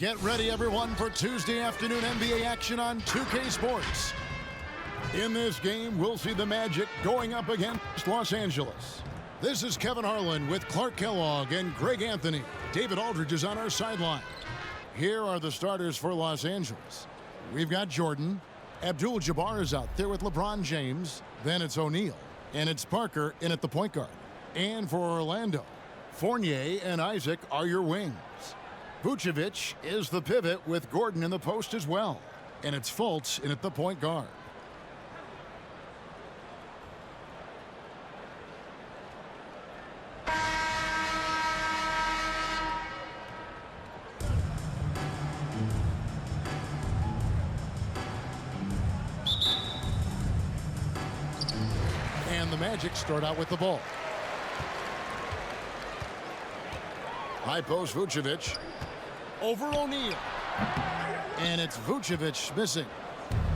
Get ready, everyone, for Tuesday afternoon NBA action on 2K Sports. In this game, we'll see the Magic going up against Los Angeles. This is Kevin Harlan with Clark Kellogg and Greg Anthony. David Aldridge is on our sideline. Here are the starters for Los Angeles. We've got Jordan. Abdul-Jabbar is out there with LeBron James. Then it's O'Neal. And it's Parker in at the point guard. And for Orlando, Fournier and Isaac are your wings. Vucevic is the pivot with Gordon in the post as well. And it's Fultz in at the point guard. And the Magic start out with the ball. High post Vucevic. Over O'Neal. And it's Vucevic missing.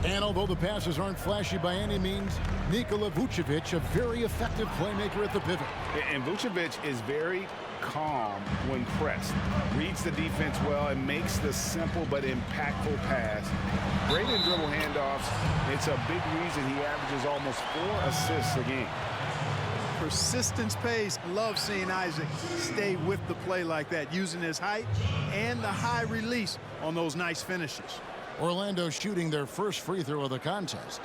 And although the passes aren't flashy by any means, Nikola Vucevic, a very effective playmaker at the pivot. And Vucevic is very calm when pressed. Reads the defense well and makes the simple but impactful pass. Great in dribble handoffs. It's a big reason he averages almost 4 assists a game. Persistence pays. Love seeing Isaac stay with the play like that, using his height and the high release on those nice finishes. Orlando shooting their first free throw of the contest.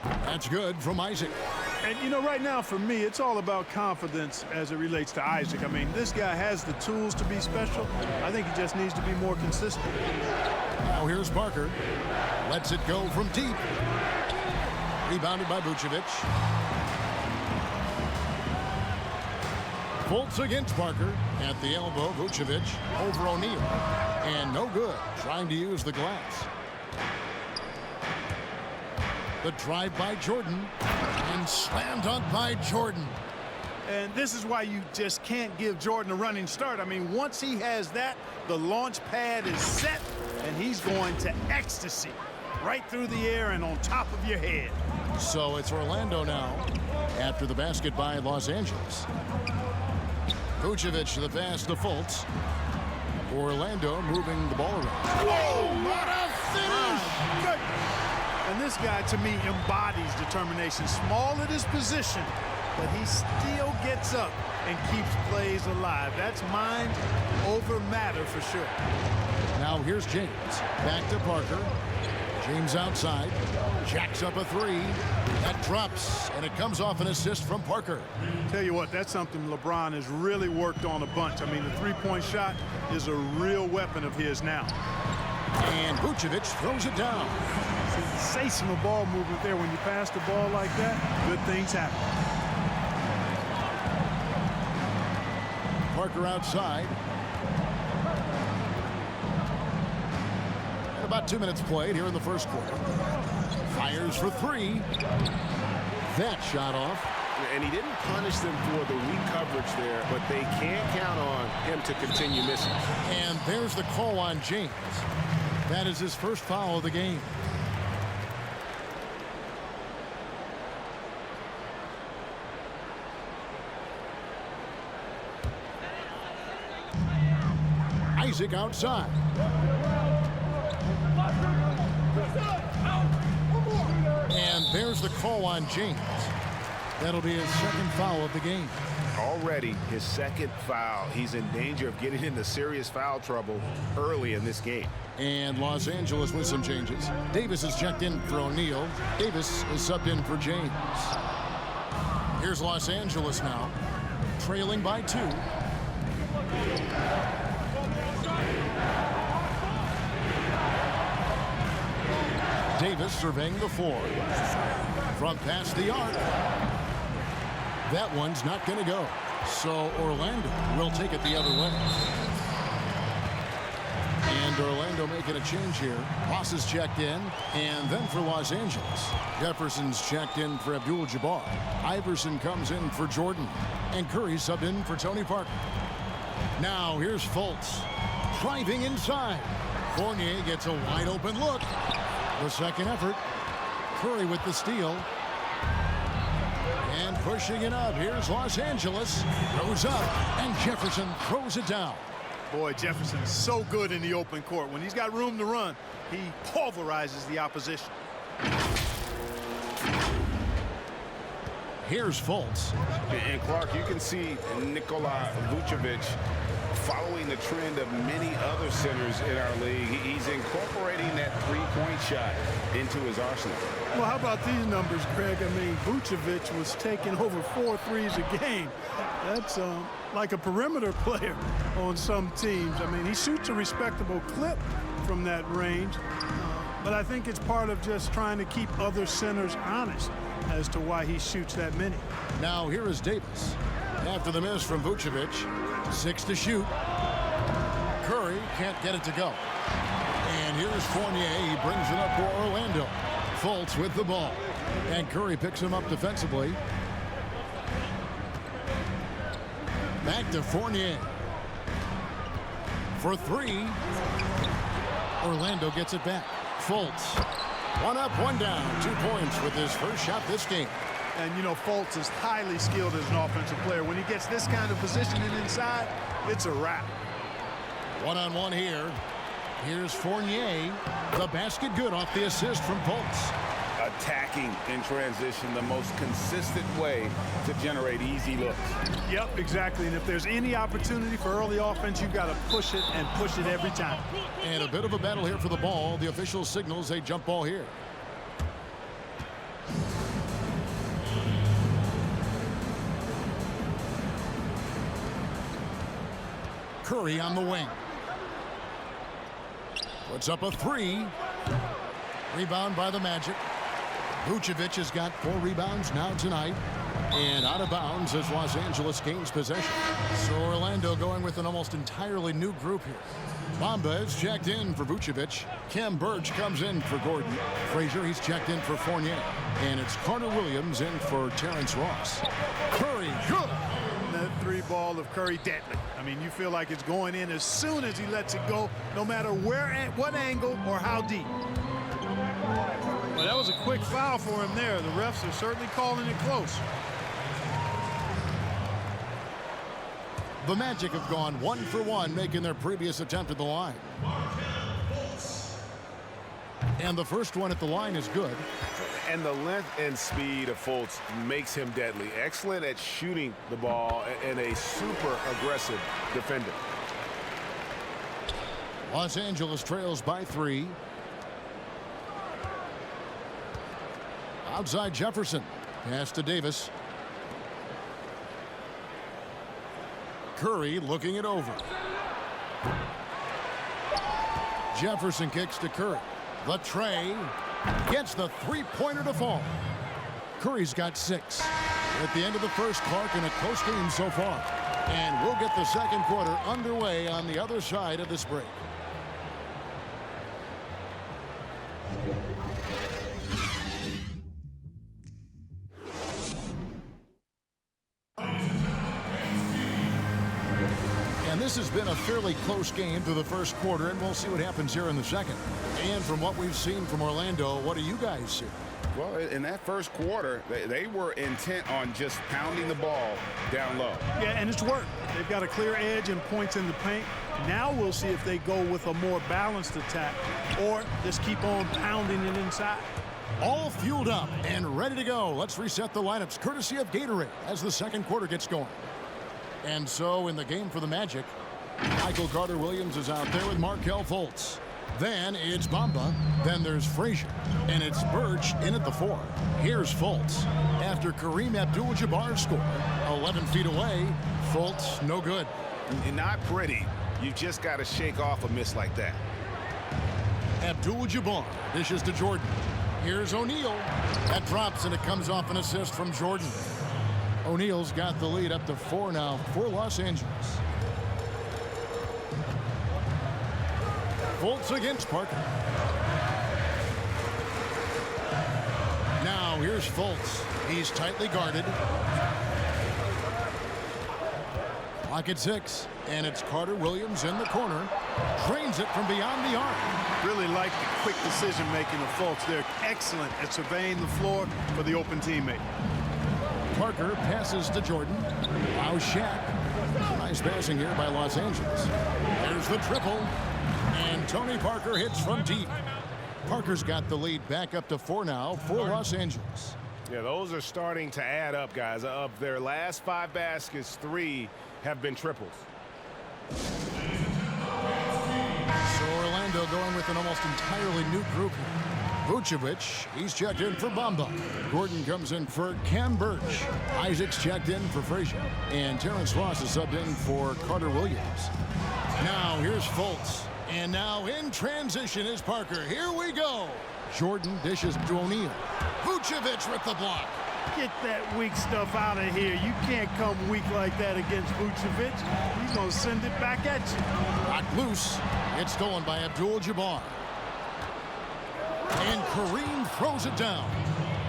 That's good from Isaac. And, you know, right now for me, it's all about confidence as it relates to Isaac. I mean, this guy has the tools to be special. I think he just needs to be more consistent. Now here's Parker. Lets it go from deep. Rebounded by Vucevic. Fultz against Parker. At the elbow, Vucevic over O'Neal. And no good. Trying to use the glass. The drive by Jordan. And slam dunk by Jordan. And this is why you just can't give Jordan a running start. I mean, once he has that, the launch pad is set, and he's going to ecstasy. Right through the air and on top of your head. So it's Orlando now after the basket by Los Angeles. Vucevic the pass to Fultz. Orlando moving the ball around. Whoa, what a finish! Good. And this guy, to me, embodies determination. Small at his position, but he still gets up and keeps plays alive. That's mind over matter for sure. Now here's James. Back to Parker. James outside. Jacks up a three. That drops, and it comes off an assist from Parker. Tell you what, that's something LeBron has really worked on a bunch. I mean, the three-point shot is a real weapon of his now. And Vucevic throws it down. Sensational ball movement there. When you pass the ball like that, good things happen. Parker outside. And about 2 minutes played here in the first quarter. Fires for three. That shot off. And he didn't punish them for the weak coverage there, but they can't count on him to continue missing. And there's the call on James. That is his first foul of the game. Isaac outside. And there's the call on James. That'll be his second foul of the game. Already his second foul. He's in danger of getting into serious foul trouble early in this game. And Los Angeles with some changes. Davis is checked in for O'Neal. Davis is subbed in for James. Here's Los Angeles now, trailing by 2. Davis surveying the floor. From past the arc. That one's not going to go. So Orlando will take it the other way. And Orlando making a change here. Ross is checked in. And then for Los Angeles, Jefferson's checked in for Abdul-Jabbar. Iverson comes in for Jordan. And Curry subbed in for Tony Parker. Now here's Fultz. Driving inside. Fournier gets a wide open look. The second effort. Curry with the steal. And pushing it up, here's Los Angeles. Goes up, and Jefferson throws it down. Boy, Jefferson's so good in the open court. When he's got room to run, he pulverizes the opposition. Here's Fultz. And Clark, you can see Nikola Vucevic following the trend of many other centers in our league. He's incorporating that three-point shot into his arsenal. Well, how about these numbers, Greg? I mean, Vucevic was taking over 4 threes a game. That's like a perimeter player on some teams. I mean, he shoots a respectable clip from that range, but I think it's part of just trying to keep other centers honest as to why he shoots that many. Now here is Davis. After the miss from Vucevic, 6 to shoot. Curry can't get it to go. And here's Fournier. He brings it up for Orlando. Fultz with the ball. And Curry picks him up defensively. Back to Fournier. For 3. Orlando gets it back. Fultz. 1 up, 1 down. 2 points with his first shot this game. And, you know, Fultz is highly skilled as an offensive player. When he gets this kind of positioning inside, it's a wrap. 1-on-1 here. Here's Fournier. The basket good off the assist from Fultz. Attacking in transition, the most consistent way to generate easy looks. Yep, exactly. And if there's any opportunity for early offense, you've got to push it and push it every time. And a bit of a battle here for the ball. The official signals a jump ball here. Curry on the wing. Puts up a 3. Rebound by the Magic. Vucevic has got 4 rebounds now tonight. And out of bounds as Los Angeles gains possession. So Orlando going with an almost entirely new group here. Bamba is checked in for Vucevic. Kem Birch comes in for Gordon. Frazier, he's checked in for Fournier. And it's Carter Williams in for Terrence Ross. Curry, good. That 3 ball of Curry, deadly. I mean, you feel like it's going in as soon as he lets it go, no matter where, at what angle, or how deep. Well, that was a quick foul for him there. The refs are certainly calling it close. The Magic have gone 1 for 1, making their previous attempt at the line. And the first one at the line is good. And the length and speed of Fultz makes him deadly. Excellent at shooting the ball and a super aggressive defender. Los Angeles trails by 3. Outside Jefferson. Pass to Davis. Curry looking it over. Jefferson kicks to Curry. The tray gets the 3-pointer to fall. Curry's got 6. At the end of the first, Clark, in a close game so far. And we'll get the second quarter underway on the other side of this break. This has been a fairly close game through the first quarter, and we'll see what happens here in the second. And from what we've seen from Orlando, what do you guys see? Well, in that first quarter, they were intent on just pounding the ball down low. Yeah, and it's worked. They've got a clear edge and points in the paint. Now we'll see if they go with a more balanced attack or just keep on pounding it inside. All fueled up and ready to go. Let's reset the lineups courtesy of Gatorade as the second quarter gets going. And so in the game for the Magic, Michael Carter-Williams is out there with Markelle Fultz. Then it's Bamba. Then there's Frazier. And it's Birch in at the 4. Here's Fultz. After Kareem Abdul-Jabbar score, 11 feet away, Fultz no good. And not pretty. You just got to shake off a miss like that. Abdul-Jabbar dishes to Jordan. Here's O'Neal. That drops and it comes off an assist from Jordan. O'Neal's got the lead up to 4 now for Los Angeles. Fultz against Parker. Now here's Fultz. He's tightly guarded. Clock at 6, and it's Carter-Williams in the corner. Drains it from beyond the arc. Really like the quick decision-making of Fultz. They're excellent at surveying the floor for the open teammate. Parker passes to Jordan. Now Shaq. Nice passing here by Los Angeles. There's the triple. And Tony Parker hits from deep. Parker's got the lead back up to 4 now for Los Angeles. Yeah, those are starting to add up, guys. Of their last 5 baskets, 3 have been triples. So Orlando going with an almost entirely new group. Vucevic, he's checked in for Bamba. Gordon comes in for Cam Birch. Isaac's checked in for Frazier. And Terrence Ross is subbed in for Carter Williams. Now here's Fultz. And now in transition is Parker. Here we go. Jordan dishes to O'Neal. Vucevic with the block. Get that weak stuff out of here. You can't come weak like that against Vucevic. He's going to send it back at you. Knocked loose. It's stolen by Abdul-Jabbar. And Kareem throws it down.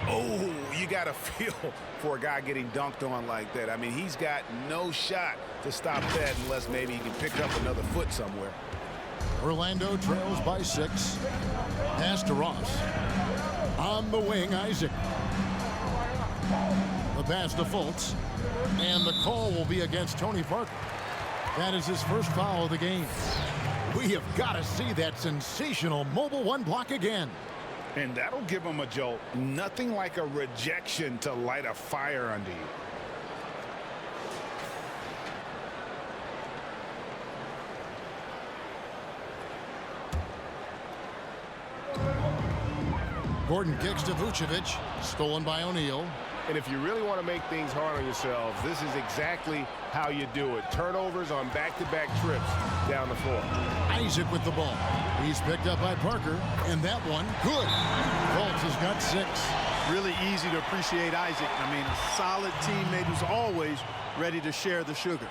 Oh, you got to feel for a guy getting dunked on like that. I mean, he's got no shot to stop that unless maybe he can pick up another foot somewhere. Orlando trails by 6. Pass to Ross. On the wing, Isaac. The pass to Fultz. And the call will be against Tony Parker. That is his first foul of the game. We have got to see that sensational mobile 1 block again. And that'll give him a jolt. Nothing like a rejection to light a fire under you. Gordon kicks to Vucevic. Stolen by O'Neal. And if you really want to make things hard on yourselves, this is exactly how you do it. Turnovers on back-to-back trips down the floor. Isaac with the ball. He's picked up by Parker. And that one, good. Fultz has got 6. Really easy to appreciate Isaac. I mean, a solid teammate who's always ready to share the sugar.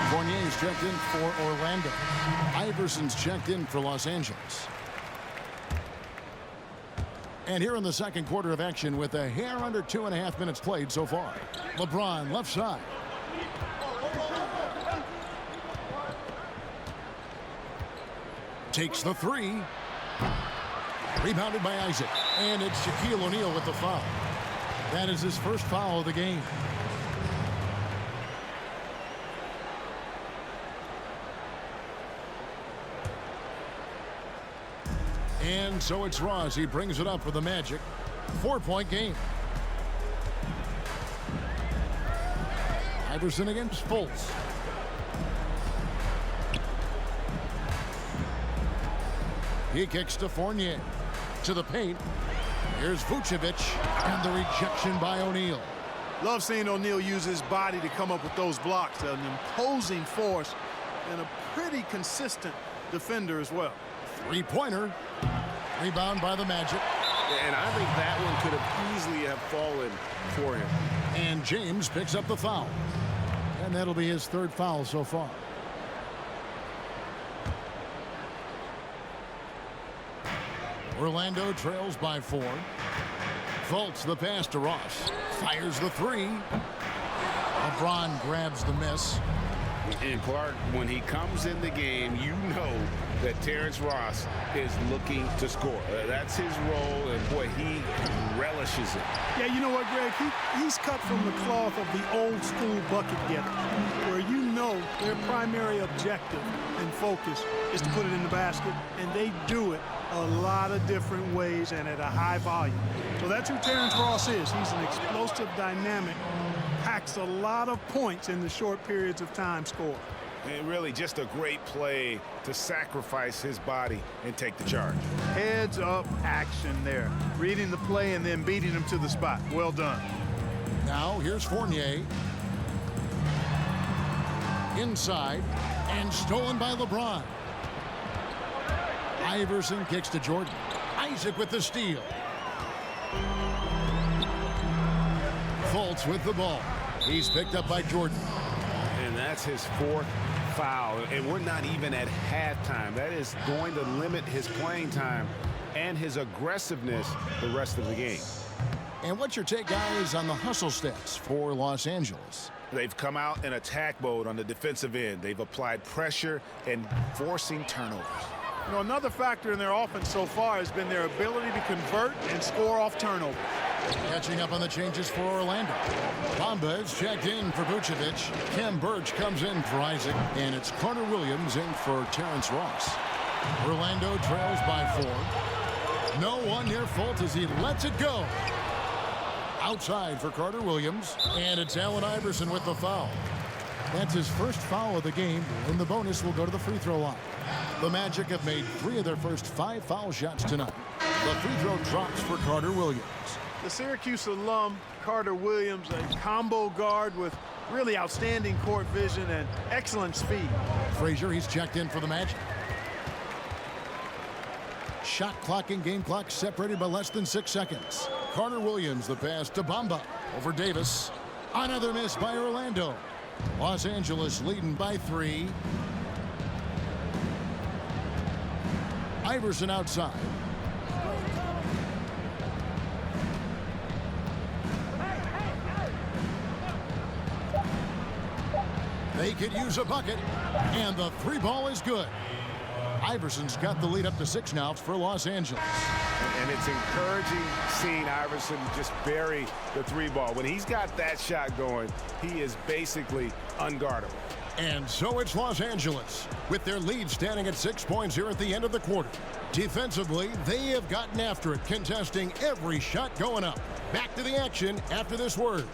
Fournier's checked in for Orlando. Iverson's checked in for Los Angeles. And here in the second quarter of action with a hair under 2.5 minutes played so far. LeBron left side. Takes the 3. Rebounded by Isaac. And it's Shaquille O'Neal with the foul. That is his first foul of the game. And so it's Ross. He brings it up for the Magic. 4-point game. Iverson against Fultz. He kicks to Fournier. To the paint. Here's Vucevic. And the rejection by O'Neal. Love seeing O'Neal use his body to come up with those blocks. An imposing force and a pretty consistent defender as well. 3-pointer. Rebound by the Magic. And I think that one could have easily have fallen for him. And James picks up the foul. And that'll be his 3rd foul so far. Orlando trails by 4. Fultz the pass to Ross. Fires the 3. LeBron grabs the miss. And Clark, when he comes in the game, you know that Terrence Ross is looking to score. That's his role, and boy, he relishes it. Yeah, you know what, Greg? He's cut from the cloth of the old school bucket getter, where you know their primary objective and focus is to put it in the basket, and they do it a lot of different ways and at a high volume. So that's who Terrence Ross is. He's an explosive, dynamic, packs a lot of points in the short periods of time scored. And really just a great play to sacrifice his body and take the charge. Heads up action there. Reading the play and then beating him to the spot. Well done. Now here's Fournier. Inside and stolen by LeBron. Iverson kicks to Jordan. Isaac with the steal. Fultz with the ball. He's picked up by Jordan. And that's his 4th foul. And we're not even at halftime. That is going to limit his playing time and his aggressiveness the rest of the game. And what's your take, guys, on the hustle stats for Los Angeles? They've come out in attack mode on the defensive end. They've applied pressure and forcing turnovers. You know, another factor in their offense so far has been their ability to convert and score off turnover. Catching up on the changes for Orlando. Bamba is checked in for Vucevic. Kem Birch comes in for Isaac. And it's Carter Williams in for Terrence Ross. Orlando trails by 4. No one near fault as he lets it go. Outside for Carter Williams. And it's Allen Iverson with the foul. That's his first foul of the game, and the bonus will go to the free throw line. The Magic have made 3 of their first 5 foul shots tonight. The free throw drops for Carter Williams. The Syracuse alum, Carter Williams, a combo guard with really outstanding court vision and excellent speed. Frazier, he's checked in for the Magic. Shot clock and game clock separated by less than 6 seconds. Carter Williams, the pass to Bamba over Davis. Another miss by Orlando. Los Angeles leading by 3. Iverson outside. They could use a bucket, and the 3 ball is good. Iverson's got the lead up to 6 now for Los Angeles. And it's encouraging seeing Iverson just bury the 3 ball. When he's got that shot going, he is basically unguardable. And so it's Los Angeles, with their lead standing at 6 points here at the end of the quarter. Defensively, they have gotten after it, contesting every shot going up. Back to the action after this word.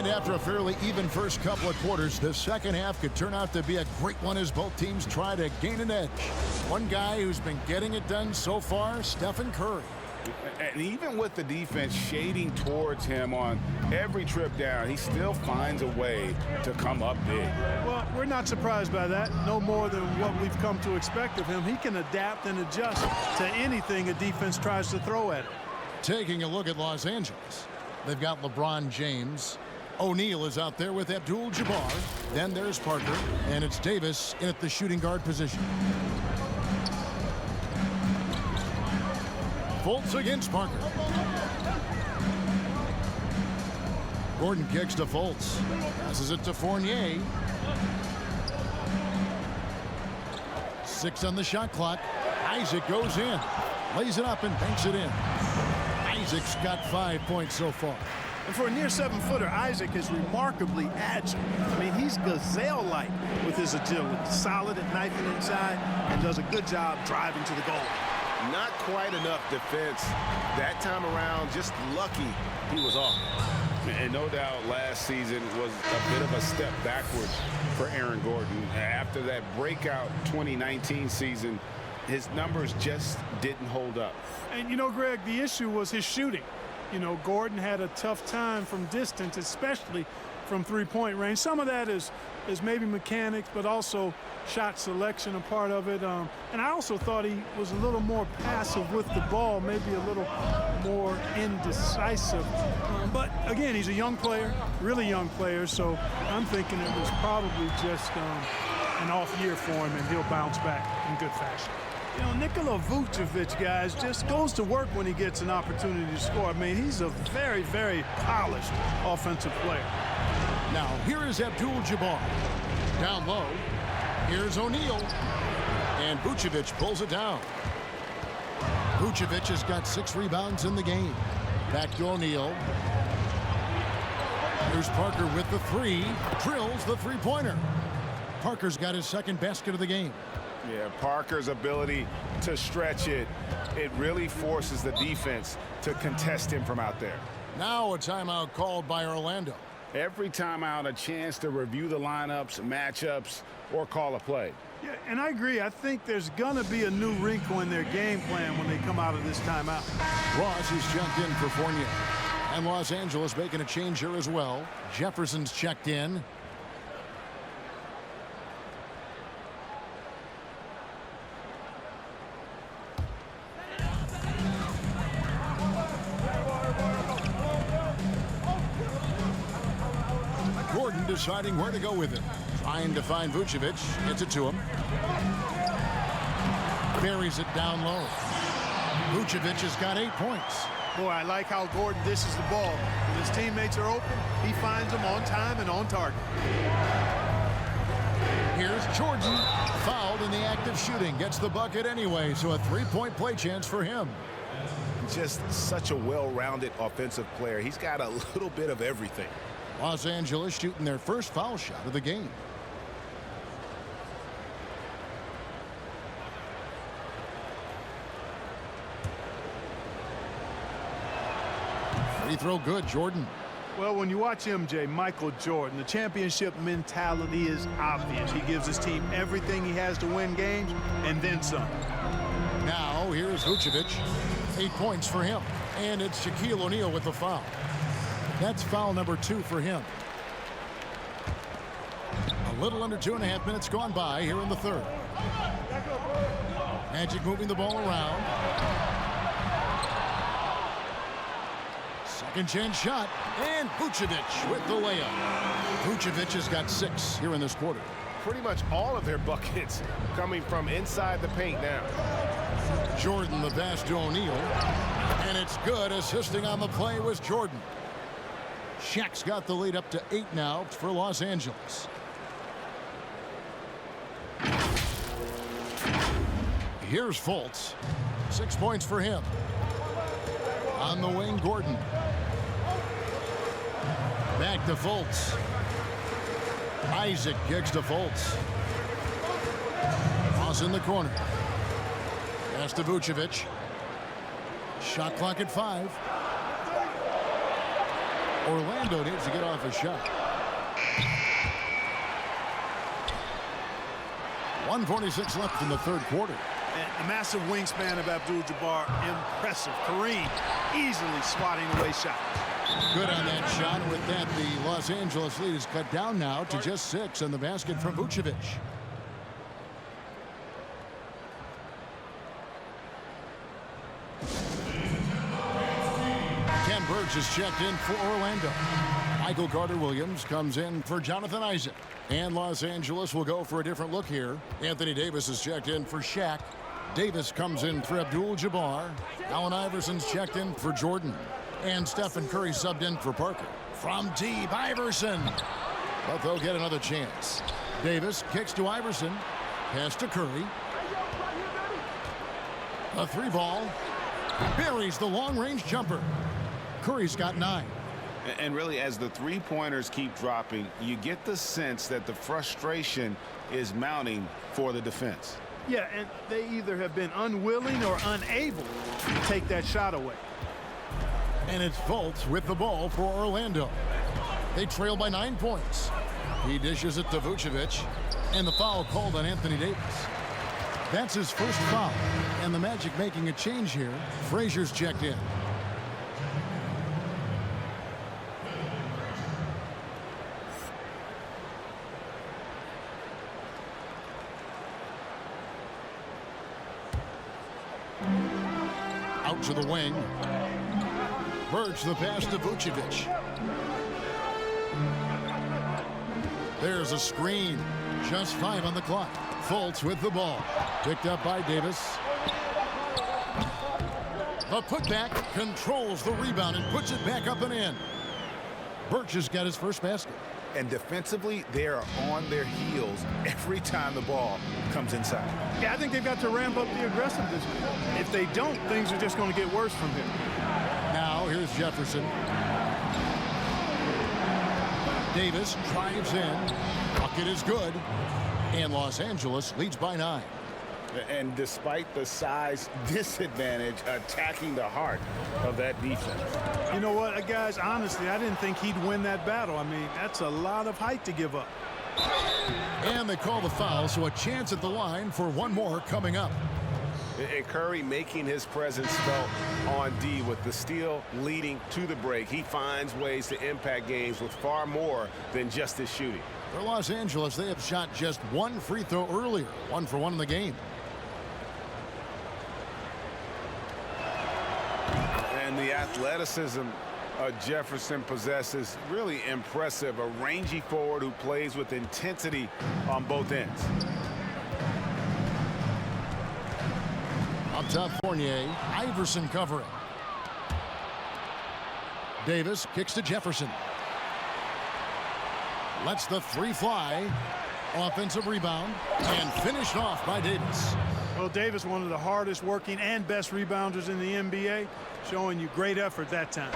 After a fairly even first couple of quarters, the second half could turn out to be a great one as both teams try to gain an edge. One guy who's been getting it done so far, Stephen Curry. And even with the defense shading towards him on every trip down, he still finds a way to come up big. Well, we're not surprised by that. No more than what we've come to expect of him. He can adapt and adjust to anything a defense tries to throw at him. Taking a look at Los Angeles, they've got LeBron James. O'Neal is out there with Abdul-Jabbar. Then there's Parker, and it's Davis in at the shooting guard position. Fultz against Parker. Gordon kicks to Fultz. Passes it to Fournier. 6 on the shot clock. Isaac goes in. Lays it up and banks it in. Isaac's got 5 points so far. And for a near 7-footer, Isaac is remarkably agile. I mean, he's gazelle-like with his agility. Solid at knifing inside and does a good job driving to the goal. Not quite enough defense that time around. Just lucky he was off. And no doubt last season was a bit of a step backwards for Aaron Gordon. After that breakout 2019 season, his numbers just didn't hold up. And, you know, Greg, the issue was his shooting. You know, Gordon had a tough time from distance, especially from three-point range. Some of that is maybe mechanics, but also shot selection a part of it. And I also thought he was a little more passive with the ball, maybe a little more indecisive. But, again, he's a young player, really young player, so I'm thinking it was probably just an off year for him, and he'll bounce back in good fashion. You know, Nikola Vucevic, guys, just goes to work when he gets an opportunity to score. I mean, he's a very, very polished offensive player. Now, here is Abdul-Jabbar. Down low. Here's O'Neal. And Vucevic pulls it down. Vucevic has got 6 rebounds in the game. Back to O'Neal. Here's Parker with the 3. Drills the three-pointer. Parker's got his second basket of the game. Yeah, Parker's ability to stretch it, it really forces the defense to contest him from out there. Now a timeout called by Orlando. Every timeout, a chance to review the lineups, matchups, or call a play. Yeah, and I agree. I think there's going to be a new wrinkle in their game plan when they come out of this timeout. Ross is checked in for Fournier. And Los Angeles making a change here as well. Jefferson's checked in. Gordon deciding where to go with it. Trying to find Vucevic. Gets it to him. Buries it down low. Vucevic has got 8 points. Boy, I like how Gordon dishes the ball. When his teammates are open, he finds them on time and on target. Here's Jordan. Fouled in the act of shooting. Gets the bucket anyway, so a 3-point play chance for him. Just such a well-rounded offensive player. He's got a little bit of everything. Los Angeles shooting their first foul shot of the game. Free throw good, Jordan. Well, when you watch MJ, Michael Jordan, the championship mentality is obvious. He gives his team everything he has to win games, and then some. Now, here's Vucevic. 8 points for him. And it's Shaquille O'Neal with the foul. That's foul number 2 for him. A little under 2.5 minutes gone by here in the third. Magic moving the ball around. Second chance shot. And Vucevic with the layup. Vucevic has got 6 here in this quarter. Pretty much all of their buckets coming from inside the paint now. Jordan the pass to O'Neal. And it's good. Assisting on the play was Jordan. Shaq's got the lead up to 8 now for Los Angeles. Here's Fultz. 6 points for him. On the wing, Gordon. Back to Fultz. Isaac kicks to Fultz. Cross in the corner. Pass to Vucevic. Shot clock at 5. Orlando needs to get off a shot. 1:46 left in the third quarter. And the massive wingspan of Abdul-Jabbar, impressive. Kareem easily swatting away shots. Good on that shot. With that, the Los Angeles lead is cut down now to just 6, and the basket from Vucevic. Ken Burge is checked in for Orlando. Michael Carter-Williams comes in for Jonathan Isaac. And Los Angeles will go for a different look here. Anthony Davis is checked in for Shaq. Davis comes in for Abdul-Jabbar. Allen Iverson's checked in for Jordan. And Stephen Curry subbed in for Parker. From deep, Iverson. But they'll get another chance. Davis kicks to Iverson. Pass to Curry. A 3-ball. Buries the long-range jumper. Curry's got 9. And really, as the three-pointers keep dropping, you get the sense that the frustration is mounting for the defense. Yeah, and they either have been unwilling or unable to take that shot away. And it's Fultz with the ball for Orlando. They trail by 9 points. He dishes it to Vucevic. And the foul called on Anthony Davis. That's his first foul. And the Magic making a change here. Frazier's checked in. Out to the wing. Burge the pass to Vucevic. There's a screen. Just 5 on the clock. Fultz with the ball. Picked up by Davis. The putback controls the rebound and puts it back up and in. Burge has got his first basket. And defensively, they are on their heels every time the ball comes inside. Yeah, I think they've got to ramp up the aggressiveness. If they don't, things are just going to get worse from here. Now here's Jefferson. Davis drives in. Bucket is good. And Los Angeles leads by 9. And despite the size disadvantage, attacking the heart of that defense. You know what, guys, honestly, I didn't think he'd win that battle. I mean, that's a lot of height to give up. And they call the foul, so a chance at the line for one more coming up. And Curry making his presence felt on D with the steal leading to the break. He finds ways to impact games with far more than just his shooting. For Los Angeles, they have shot just one free throw earlier, 1 for 1 in the game. And the athleticism Jefferson possesses, really impressive. A rangy forward who plays with intensity on both ends. Up top, Fournier. Iverson covering. Davis kicks to Jefferson. Lets the 3 fly. Offensive rebound. And finished off by Davis. Well, Davis, one of the hardest working and best rebounders in the NBA, showing you great effort that time.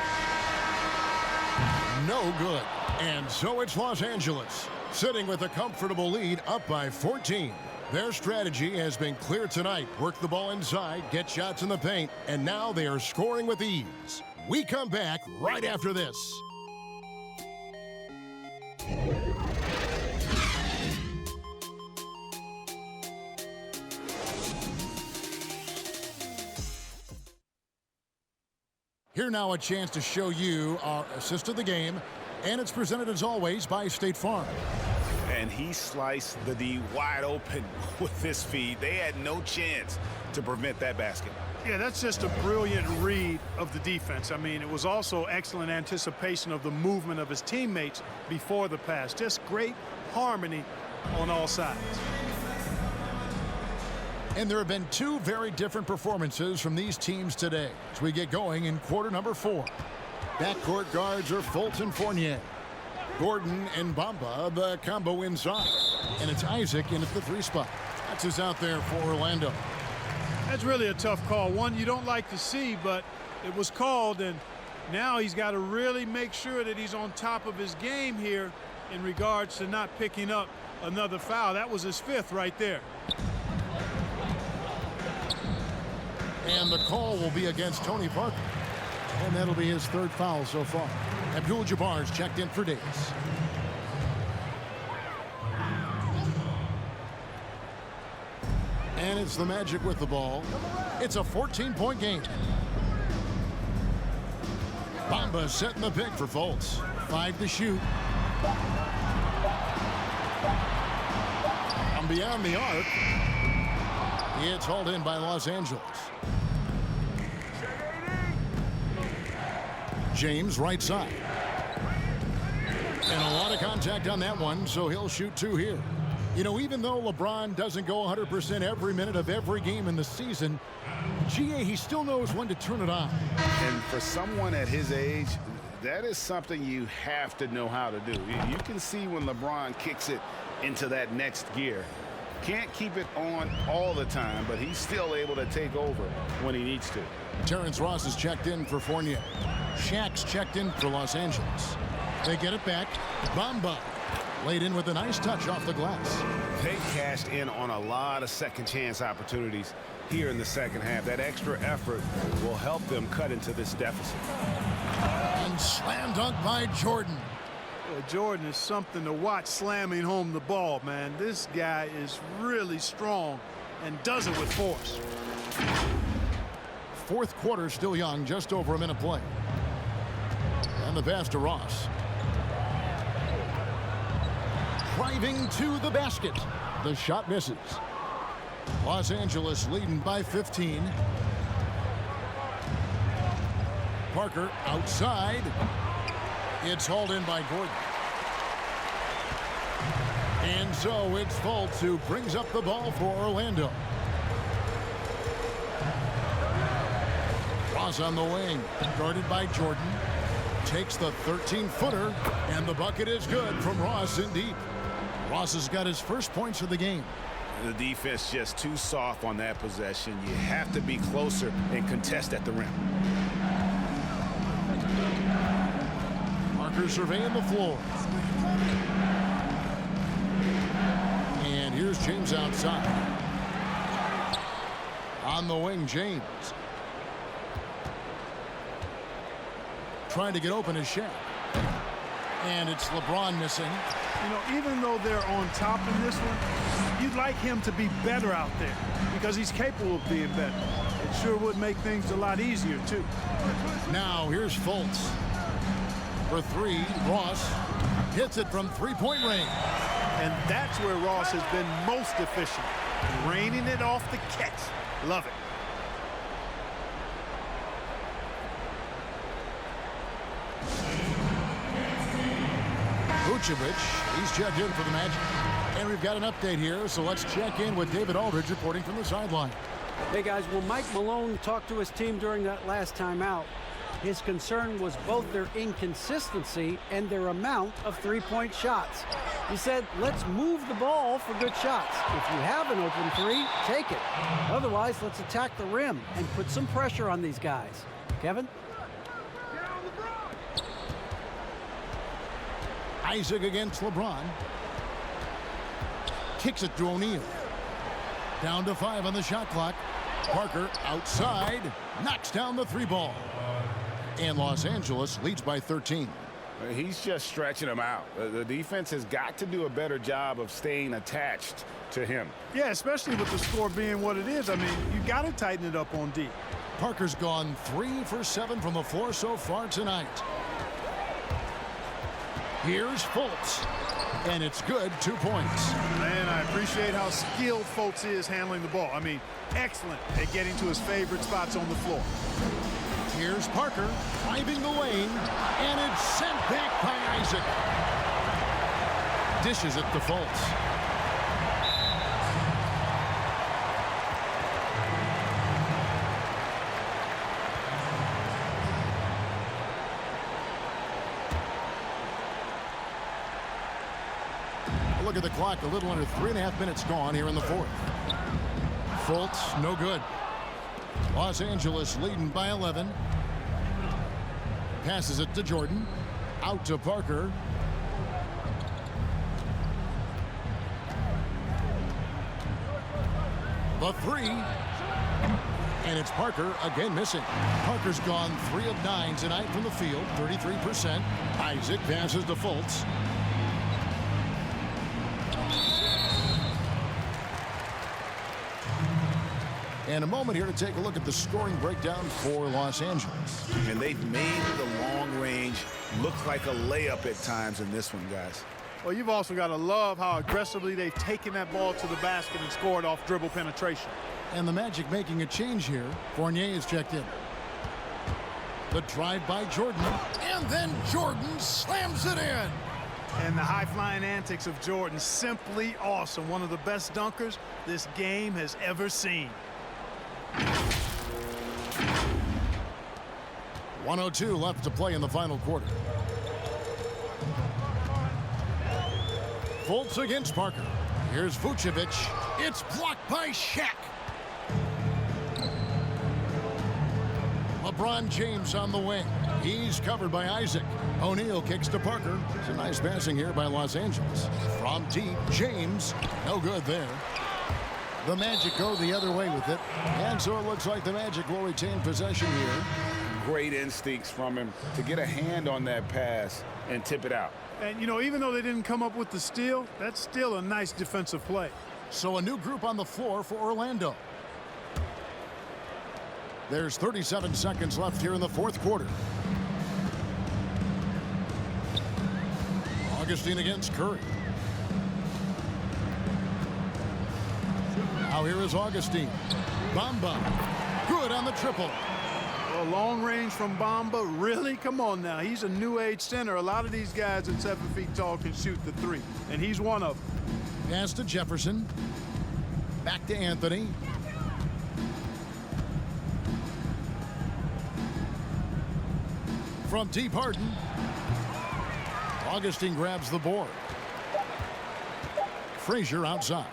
No good. And so it's Los Angeles, sitting with a comfortable lead, up by 14. Their strategy has been clear tonight. Work the ball inside, get shots in the paint, and now they are scoring with ease. We come back right after this. Here now a chance to show you our assist of the game, and it's presented as always by State Farm. And he sliced the D wide open with this feed. They had no chance to prevent that basket. Yeah, that's just a brilliant read of the defense. I mean, it was also excellent anticipation of the movement of his teammates before the pass. Just great harmony on all sides. And there have been 2 very different performances from these teams today as we get going in quarter number 4. Backcourt guards are Fulton, Fournier. Gordon and Bamba, the combo inside. And it's Isaac in at the 3 spot. That's who's out there for Orlando. That's really a tough call. One you don't like to see, but it was called, and now he's got to really make sure that he's on top of his game here in regards to not picking up another foul. That was his 5th right there. And the call will be against Tony Parker. And that'll be his 3rd foul so far. Abdul-Jabbar's checked in for Davis. And it's the Magic with the ball. It's a 14-point game. Bamba setting the pick for Fultz. 5 to shoot. From beyond the arc. It's hauled in by Los Angeles. James right side. And a lot of contact on that one, so he'll shoot 2 here. You know, even though LeBron doesn't go 100% every minute of every game in the season, he still knows when to turn it on. And for someone at his age, that is something you have to know how to do. You can see when LeBron kicks it into that next gear. Can't keep it on all the time, but he's still able to take over when he needs to. Terrence Ross is checked in for Fournier. Shaq's checked in for Los Angeles. They get it back. Bamba laid in with a nice touch off the glass. They cashed in on a lot of second chance opportunities here in the second half. That extra effort will help them cut into this deficit. And slam dunk by Jordan. Well, Jordan is something to watch slamming home the ball, man. This guy is really strong and does it with force. 4th quarter still young, just over a minute play. And the pass to Ross. Driving to the basket. The shot misses. Los Angeles leading by 15. Parker outside. It's hauled in by Gordon. And so it's Fultz who brings up the ball for Orlando. Ross on the wing, guarded by Jordan. takes the 13-footer, and the bucket is good from Ross in deep. Ross has got his first points of the game. The defense just too soft on that possession. You have to be closer and contest at the rim. Parker surveying the floor. And here's James outside. On the wing, James. Trying to get open is Shaq. And it's LeBron missing. You know, even though they're on top in this one, you'd like him to be better out there because he's capable of being better. It sure would make things a lot easier, too. Now here's Fultz. For three, Ross hits it from three-point range. And that's where Ross has been most efficient, raining it off the catch. Love it. Vucevic, he's checked in for the Magic. And we've got an update here, so let's check in with David Aldridge reporting from the sideline. Hey guys, well, Mike Malone talked to his team during that last timeout. His concern was both their inconsistency and their amount of three-point shots. He said, let's move the ball for good shots. If you have an open three, take it. Otherwise, let's attack the rim and put some pressure on these guys. Kevin? Isaac against LeBron. Kicks it to O'Neal. Down to 5 on the shot clock. Parker outside. Knocks down the three ball. And Los Angeles leads by 13. He's just stretching him out. The defense has got to do a better job of staying attached to him. Yeah, especially with the score being what it is. I mean, you got to tighten it up on D. Parker's gone 3 for 7 from the floor so far tonight. Here's Fultz. And it's good, 2 points. Man, I appreciate how skilled Fultz is handling the ball. I mean, excellent at getting to his favorite spots on the floor. Here's Parker driving the lane, and it's sent back by Isaac. Dishes it to Fultz. Look at the clock, a little under 3.5 minutes gone here in the fourth. Fultz, no good. Los Angeles leading by 11. Passes it to Jordan. Out to Parker. The three. And it's Parker again missing. Parker's gone 3 of 9 tonight from the field, 33%. Isaac passes to Fultz. And a moment here to take a look at the scoring breakdown for Los Angeles. And they've made the long range look like a layup at times in this one, guys. Well, you've also got to love how aggressively they've taken that ball to the basket and scored off dribble penetration. And the Magic making a change here. Fournier is checked in. The drive by Jordan. And then Jordan slams it in. And the high-flying antics of Jordan, simply awesome. One of the best dunkers this game has ever seen. 1:02 left to play in the final quarter. Fultz against Parker. Here's Vucevic. It's blocked by Shaq. LeBron James on the wing. He's covered by Isaac. O'Neal kicks to Parker. It's a nice passing here by Los Angeles. From deep, James. No good there. The Magic go the other way with it. And so it looks like the Magic will retain possession here. Great instincts from him to get a hand on that pass and tip it out. And, you know, even though they didn't come up with the steal, that's still a nice defensive play. So a new group on the floor for Orlando. There's 37 seconds left here in the fourth quarter. Augustine against Curry. Now here is Augustine. Bamba. Good on the triple. Well, long range from Bamba, really? Come on now. He's a new age center. A lot of these guys at 7 feet tall can shoot the three, and he's one of them. Pass to Jefferson. Back to Anthony. from deep Harden. Augustine grabs the board. Frazier outside.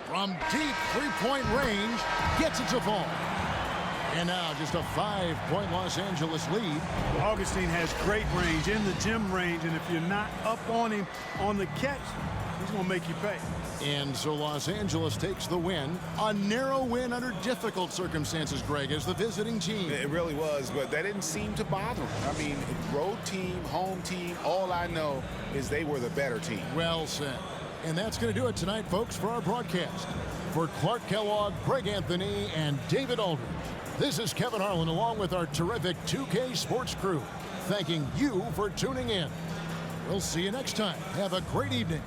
From deep three-point range, gets it to fall. And now just a 5-point Los Angeles lead. Augustine has great range, in the gym range, and if you're not up on him on the catch, he's going to make you pay. And so Los Angeles takes the win. A narrow win under difficult circumstances, Greg, as the visiting team. It really was, but that didn't seem to bother them. I mean, road team, home team, all I know is they were the better team. Well said. And that's going to do it tonight, folks, for our broadcast. For Clark Kellogg, Greg Anthony, and David Aldridge, this is Kevin Harlan along with our terrific 2K Sports crew, thanking you for tuning in. We'll see you next time. Have a great evening.